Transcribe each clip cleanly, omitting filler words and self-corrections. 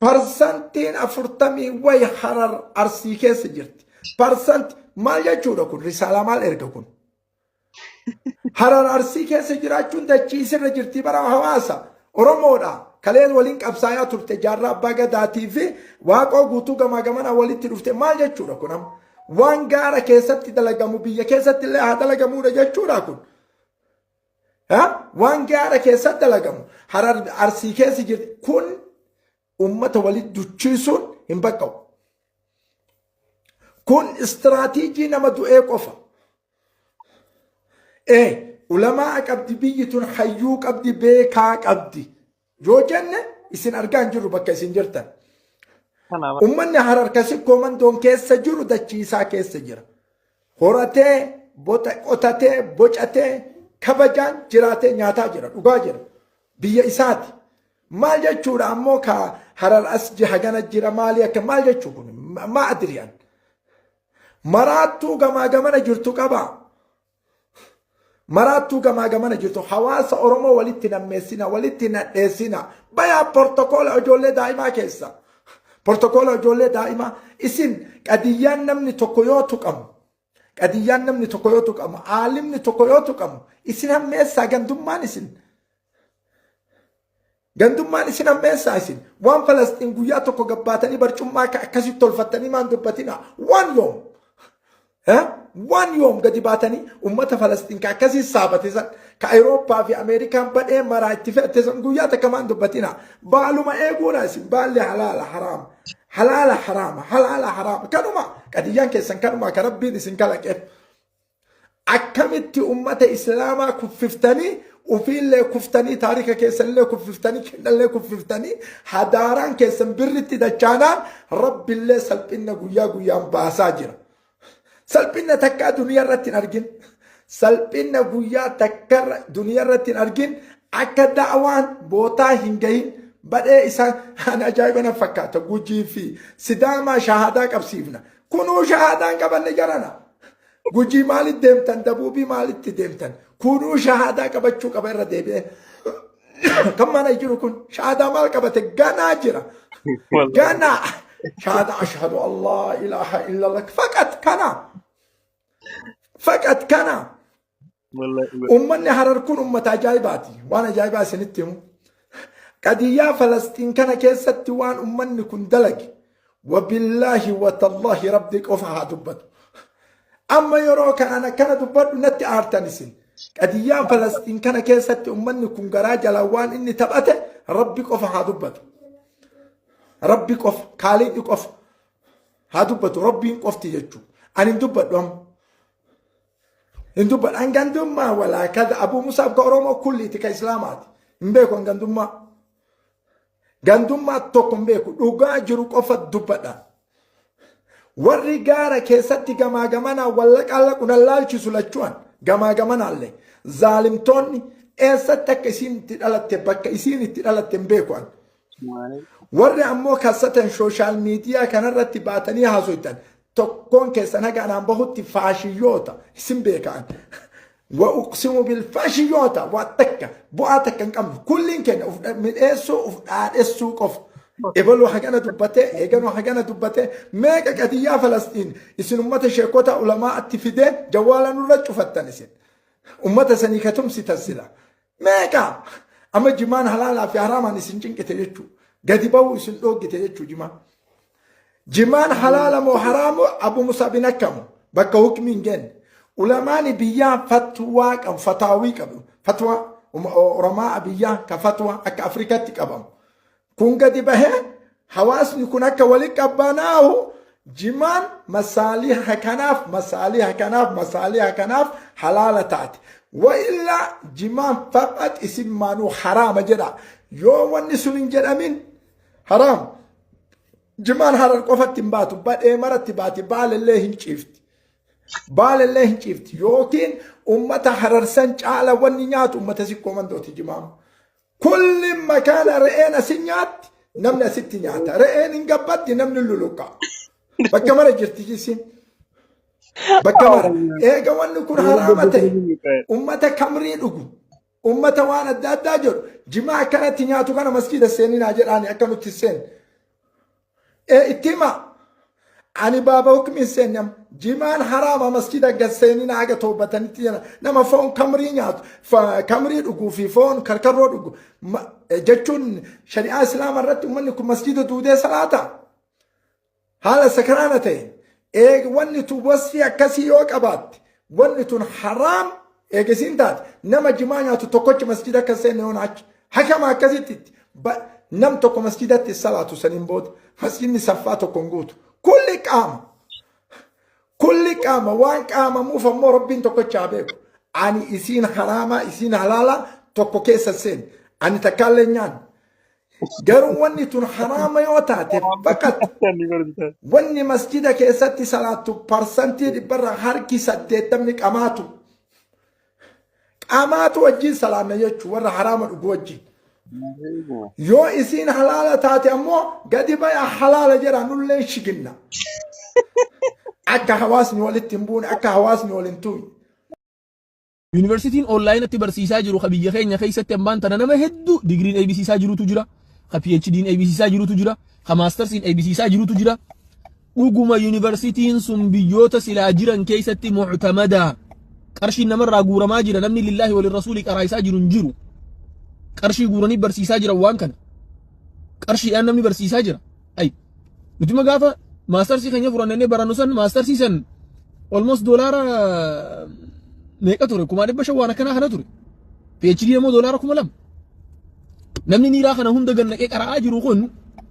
parsantiin 40 way Harar Arsii keessa jirti. Parsanti maal jechuudha kun risaalaa maal erga kun? Harar Arsii keessa jiraachuun dachiisirra jirti bara hawaasa Oromoodha. Kaleen waliin qabsaayaa turte jaarraa abbaa gadaatii fi waaqoo guutuu gamaa gamana walitti dhufte maal jechuudha kun amma? Waan gaara keessatti dalagamu biyya keessatti illee haa dalagamuudha jechuudha kun. Waan gaara keessatti dalagamu Harar Arsii keessa jirti kun ummata walitti duchisuun hin baqqa'u. Kun istiraatiijii nama du'ee qofa. Ulamaa qabdi biyyi tun hayyuu qabdi beekaa qabdi. Yoo jenne isin argaa hin jirru bakka isin jirtan. Ummanni Harar kasi komandoon keessa jiru dachiisaa keessa jira. Horatee, qotatee, bocatee, kabajaan jiraatee nyaataa jira, dhugaa jira. Biyya isaati. Maal jechuudha ammoo ka Harar as hagana jira maali akka maal jechuu kun maa adiriyaan. Maraattuu gamaa gamana jirtu qabaa. Maraattuu gamaa gamana jirtu hawaasa Oromoo walitti nammeessina walitti nadheessina bayaa portokoola ijoollee daa'imaa keessa. Portokoola ijoollee daa'imaa isin qadiyyaan namni tokko yoo tuqamu qadiyyaan namni tokko yoo tuqamu aalimni tokko yoo tuqamu isin hammeessaa gandummaan isin. Gandummaan isin hammeessaa isin waan Falastiin guyyaa tokko gabbaatanii barcummaa akkasitti tolfattanii maan dubbatina waan yoom gadi baatanii ummata Falastiin ka akkasii saabatisan ka Awurooppaa fi Ameerikaan badhee maraa itti fe'attisan guyyaa takka maan dubbatina baaluma eeguudha isin baalli halaala haraama halaala haraama kanuma qadiyyaan keessan kanuma ka rabbiin isin kalaqeef akkamitti ummata islaamaa kuffiftanii ufiillee kuftanii taarika keessanillee kuffiftanii kennallee kuffiftanii hadaaraan keessan birritti dachaanaan rabbillee salphinna guyyaa guyyaan baasaa jira. Salphinna takkaa duniyaa irratti hin argin. Salphinna guyyaa takka duniyaa irratti hin argin akka da'awaan bootaa hin gahin badhee isaa ajaa'iba na fakkaata Gujii fi Sidaamaa shahaadaa qabsiifna. Kunuu shahaadaan qabanne jarana. Gujii maalitti deemtan Dabuubii maalitti deemtan kunuu shahaadaa qabachuu qaba irra deebi'ee. Kan mana jiru kun shahaadaa maal qabate ganaa jira. Ganaa shahaadaa ashhadu Allah ilaha illallah faqat kana. Ummanni Harar kun ummata ajaa'ibaati. Waan ajaa'ibaa isinitti himu. Qadiyyaa Falastiin kana keessatti waan ummanni kun dalage wabillaahi watallaahi rabbi qofa haa dubbatu. Amma yeroo kana akkana dubbadhu natti aartan isin. Qadiyyaa Falastiin kana keessatti ummanni kun garaa jala waan inni taphate rabbi qofa haa dubbatu. Rabbi qofa kaaliidhi qofa haa dubbatu rabbiin qofti jechuudha. Ani hin dubbadhu amma. Hin dubbadhu an gandummaa walaa kada Abuu Musaab ka Oromoo kulliiti ka Islaamaati. Hin beeku an gandummaa. Gandummaa tokko hin beeku dhugaa jiru qofa dubbadha. Warri gaara keessatti gamaa gamanaa wallaqaalla kunan laalchisu lachuan gamaa gamanaallee zaalimtoonni eessatti akka isiin itti dhalatte bakka isiin itti dhalatte hin beekuan. Warri ammoo kassatan sooshaal miidiyaa kanarratti baatanii haasoytan tokkoon keessan haga anaan bahutti faashiyyoota isin beekan. وأقسم بالفاشيوتا واتكا بواتك كان كم كلين كان من إيسو إيسو قف إبلو حاجنا دبته إيجانو حاجنا دبته ميكا كديا فلسطين يسون أمة شيكوتا علماء التفيدة جوالا نورج فتنسين أمة سنيكتهم ستسلا ميكا أما جمان حلال في حرام نسنجين كتيجو قديباو يسون لو كتيجو جمان حلال مو حرام أبو مصعب نكمو بكا حكمين جن علماء بيا فتوى كم فتاوي كم فتوى علماء بيا كفتوى أك أفريقيا تكبم كون قد به حواس نكون أك ولك أبناه جمان مساليح كناف حلال تات وإلا جمان فقط اسم مانو حرام جرا يوم النسون جرامين حرام جمان حرام قفت تنباتو بعد مرة تباتي بال الله هنشيفت بال الله هنشيفت يوكين أمة حررسن على ونيات أمة سيكو من دوتي جمام كل مكان رئينا سنيات نمنا ستينيات رئين انقبت نمنا اللولوكا بكامرة جرتي جيسين بكامرة ايه قوان نكون حرامتي أمة كامرين أقو أمة وانا داد داجر جماعة كانت تنياتو كان مسجد السينين عجراني أكانو تسين اتما ani baba hukmin senyam jiman harama masjida gasseni na aga tobatan tiyana nama fon kamri nyaat fa kamri dugu fi fon karkarro dugu jechun sharia islam arrat umman ku masjida dude salata hala sakranate wanni tu wasfi akasi yo qabat wanni tun haram gesintat nama jimanya tu tokoch masjida kaseni onach hakama akasitit nam toko masjida salatu sanin bod masjidni safato kongutu كل قام وان قام مو فمو ربين توكو تشابيك اني اسين حراما اسين حلالا توكو كيسسين اني تكالنيان غير وني تون حراما يوتاتي فقط وني مسجد كيستي صلاه برسنتي دي برا هركي سدتم قاماتو وجي سلام يچ ور حراما دغوجي يو اسين حلالا تاتي امو غدي بايا حلالا جرا نولين شيغنا akka hawaasni walitti buune akka hawaasni walin tuuyi. Yuunivarsiitiin onlaayinatti barsiisaa jiru ka biyya keenya keessatti hambaan tana nama hedduu digiriin eebbisiisaa jirutu jira. Ka PhD'n eebbisiisaa jirutu jira. Ka maastarsiin eebbisiisaa jirutu jira. Dhuguma yuunivarsiitiin sun biyyoota silaa jiran keessatti muctamadaa. Qarshiin namarraa guuramaa jira namni lillaahi walin rasuulii qaraa'isaa jiru hin jiru. Qarshii guuranii barsiisaa jiran waan kana. Qarshiidhaan namni barsiisaa jira. Nuti magaafa maastarsi kenya furannee barannu san maastarsi san almost dolara meeqa ture kuma dhibba shan waan akkanaa kana ture PhD immoo dolara 2,000 namni niiraa kana hunda gannaqee qara'aa jiru kun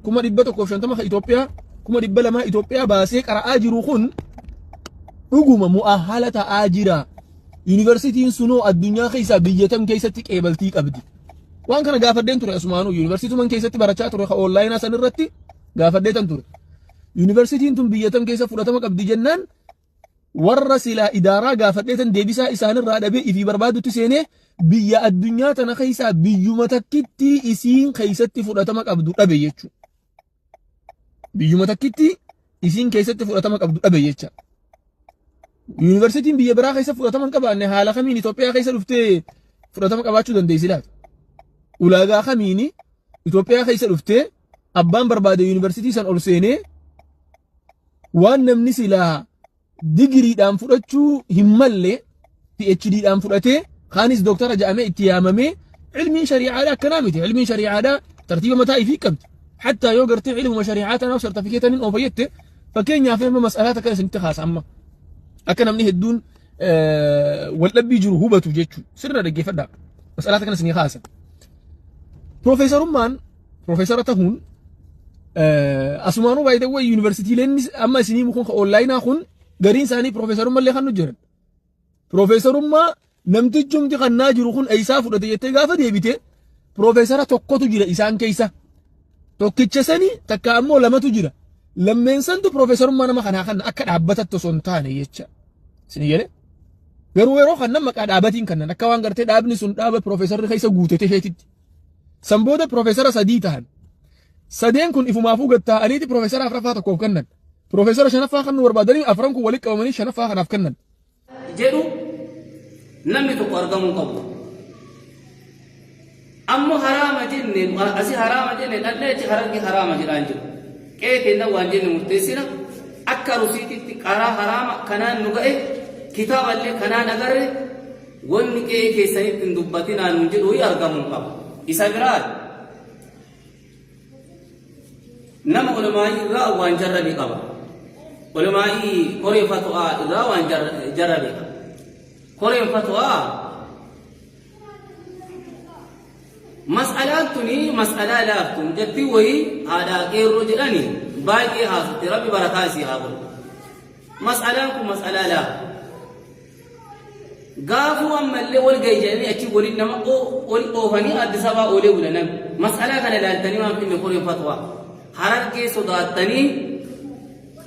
150 ka Itoophiyaa 200 Itoophiyaa baasee qara'aa jiru kun dhuguma mu'ahala ta'aa jira. Yuunivarsiitiin sunoo addunyaa keessaa biyyatam keessatti qeebaltii qabdi. Waan kana gaafadheen ture asumaanuu yuunivarsiituman keessatti barachaa ture ka onlaayinaa san irratti gaafadheetan ture. Yuunivarsiitiin tun biyyatam keessa fudhatama qabdi jennaan warra silaa idaaraa gaafadheetan deebisaa isaanirraa dhabee ifii barbaadutti seenee biyya addunyaa tana keessaa biyyuma takkitti isiin keessatti fudhatama qabdu dhabe jechuudha. Biyyuma takkitti isiin keessatti fudhatama qabdu dhabe jecha. Yuunivarsiitiin biyya biraa keessa fudhatama hin qabaanne haala kamiin Itoophiyaa keessa dhuftee fudhatama qabaachuu dandeessi laata? Ulaagaa kamiin Itoophiyaa keessa dhuftee abbaan barbaade yuunivarsiitii san ol seenee waan namni silaa digiriidhaan fudhachuu hin malle PhD'dhaan fudhatee kaanis dooktara jedhamee itti yaamamee ilmiin shari'aadhaa akkanaa miti. Ilmiin shari'aadhaa tartiiba mataa ifii qabdi. Hattaa yoo gartee ilmuma shari'aa tanaaf sartifikeetaniin oofayyette fakkeenyaaf amma mas'alaata kana isinitti haasa amma akka namni hedduun waldhabbii jiru hubatu jechuudha. Sirna dhaggeeffadhaa. Mas'alaata kana isinii haasa. Profeesarummaan profeesara ta'uun asumaanuu baay'ee ta'uu yuunivarsiitiileen amma isinii mukuun ka onlaayinaa kun gariin isaanii profeesarummaa illee kan nu jiran. Profeesarummaa namtichumti kannaa jiru kun eessaa fudhate jettee gaafa deebite profeesara tokkotu jira isaan keessa. Tokkicha sanii takka ammoo lamatu jira. Lammeensantu profeesarummaa nama kanaa kan akka dhaabbatatti osoo hin taane jecha. Isinii jedhe garuu yeroo kannan maqaa dhaabatiin kannan akka waan gartee dhaabni sun dhaaba profeesarri keessa guutete isheetitti. San booda profeesara sadii tahan. Sadeen kun ifumaafuu gatta'aniiti profeesara afraffaa tokkoof kennan. Profeesara shanaffaa kan nu barbaadanii afran kun walitti qabamanii shanaffaa kanaaf kennan. Jedhu namni tokko argamuu qabu. Ammoo haraama jenne asii haraama jenne dhandheetti harargi haraama jedhaan jiru. Qeeteen waan jenne murteessina akka rusiititti qaraa haraama kanaan nu ga'e kitaaballee kanaan agarre wanni qe'ee keessanitti hin dubbatinaa nuun jedhu argamuu qaba. Isa biraa nama ulamaa'ii irraa waan jarrabe qaba. Ulamaa'ii koree fatwaa irraa waan jarrabe qaba. Koreen fatwaa mas'alaan tuni mas'alaa laaftuun jetti wayii haadhaa qeerroo jedhani baay'ee haasutti rabbi barakaa isii haa godhu. Mas'alaan kun mas'alaa laaftu. Gaafuu ammallee wal gayyanii achi waliin nama wal oofanii Addis Ababaa oolee bulanan mas'alaa kana ilaaltanii waan finne koreen fatwaa harargee sodaattanii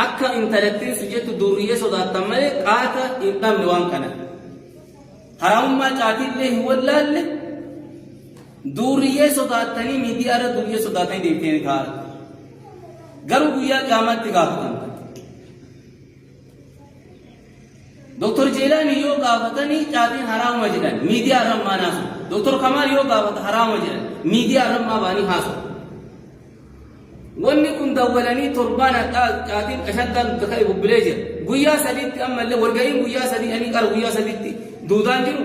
akka intalattiin si jettu durriyyee sodaattan malee qaata hin dhabne waan kana. Haraamummaa caatiillee hin wallaalle durriyyee sodaattanii miidiyaarra durriyyee sodaatanii deebitee kaa'an. Garuu guyyaa qaamatti gaafatan. Doktor Jeelaani yoo gaafatanii caatiin haraamuma jedhan miidiyaa rammaa naasu. Doktor Kamaal yoo gaafata haraamuma jedhan miidiyaa rammaa baanii haasu. wanni kun dawwalanii torbaana qaatiin ashaddan takai bubbilee jira guyyaa sadiitti ammallee warga'iin guyyaa sadii ani qara guyyaa sadiitti duudaan jiru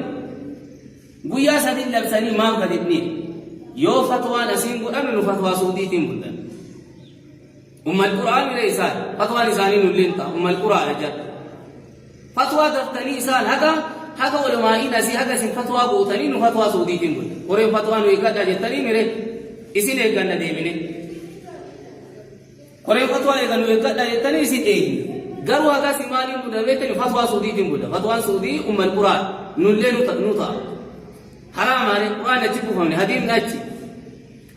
guyyaa sadii labsanii maaf gadidni yoo fatwaan asiin godhame nu fatwaa suudiitiin bullan ummal qura'aan ila isaan fatwaan isaanii nulleen ta'a ummal qura'aan ajaa fatwaa daftanii isaan haga ulamaa'iin asii haga isin fatwaa gootanii nu fatwaa suudiitiin bullan koreen fatwaa nu eeggadhaa jettanii mire isin eegganna deemine koreen fatwaa eeggannu eeggadhaa jettanii isin eegni garuu haga simaanii mudabeettani fatwaa suudiitiin bullan fatwaan suudii ummal qura'aan nullee nu ta'a حرام عليه القرآن تجيبه فمن هديم ناتي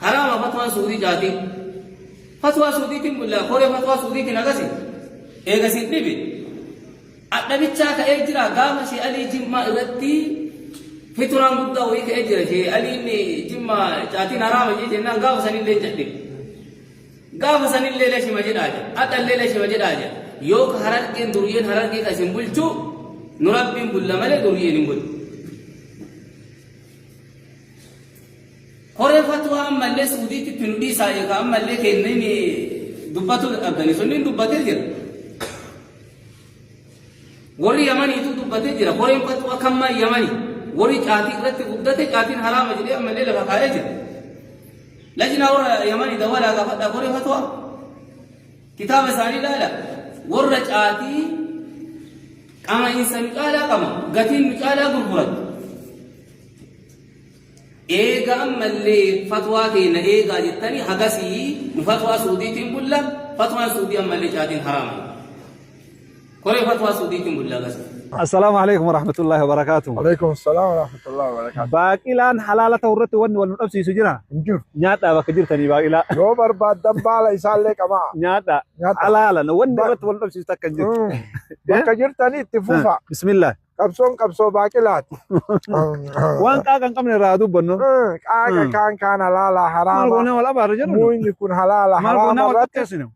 حرام فتوى سعودي جاتي فتوى سعودي تقول لا كوري فتوى سعودي تناقسي إيقاسي نبي النبي تشاك إجرا قام شيء ألي جمع إرتي فتران بدا ويك إجرا شيء ألي إني جمع جاتي نرام جي جنان قام سنين لين جدي قام سنين ليلة شي مجد آجا أتا الليلة شي مجد آجا يوك حرار كين دوريين حرار كي كاسم بلچو نرابين بلا ملي دوريين بل Kore fatwa ammallee suudiitti itti nu dhiisaa eegaa ammallee kennini dubbatu dhabdani sunniin dubbatee jira. Warri Yamaniitu dubbatee jira. Koreen fatwa kammaa Yamani warri caatii irratti guddate caatiin haraama jedhee ammallee lafa kaa'ee jira. Lajnaa warra Yamani dawalaa gaafadhaa koree fatwa kitaaba isaanii ilaala. Warra caatii qama insa miqaalaa qama gatiin miqaalaa gurguratu. إيجا أما اللي فتوى كينا إيجا جتني حقسي فتوى سعودي تنبلا فتوى سعودي أما اللي جاتين حرام كوري فتوى سعودي تنبلا قسم السلام عليكم ورحمة الله وبركاته. وعليكم السلام ورحمة الله وبركاته. باقيلان حلالة ورت ون نفسي سجنا. نجور. نياتا بكجرتني باقيلا. يو برباد دبالة يسال لك أما. نياتا. حلالة ون نفت ون نفسي تكنجر. بكجرتني تفوفا. بسم الله. كبسون باقيلات. وان كان كم نرادو بنو. كان حلال حرام. مالقونا ولا بارجر. موين يكون حلال حرام. مالقونا ولا تكسينه.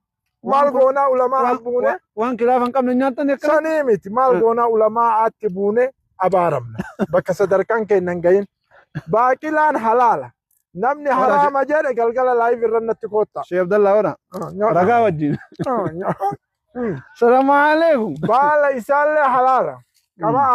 مالقونا علماء أبونه. وان كلافن كم نياتا نكرا. سنيمت مالقونا علماء أتبونه أبارمنا. بكسدر كان كيننجين. باقيلان حلال. نمني حرام أجر قلقل لايف الرنة تكوتا. شيخ عبد الله ورا. رجع وجين. السلام عليكم. بالا يسال حلال. كما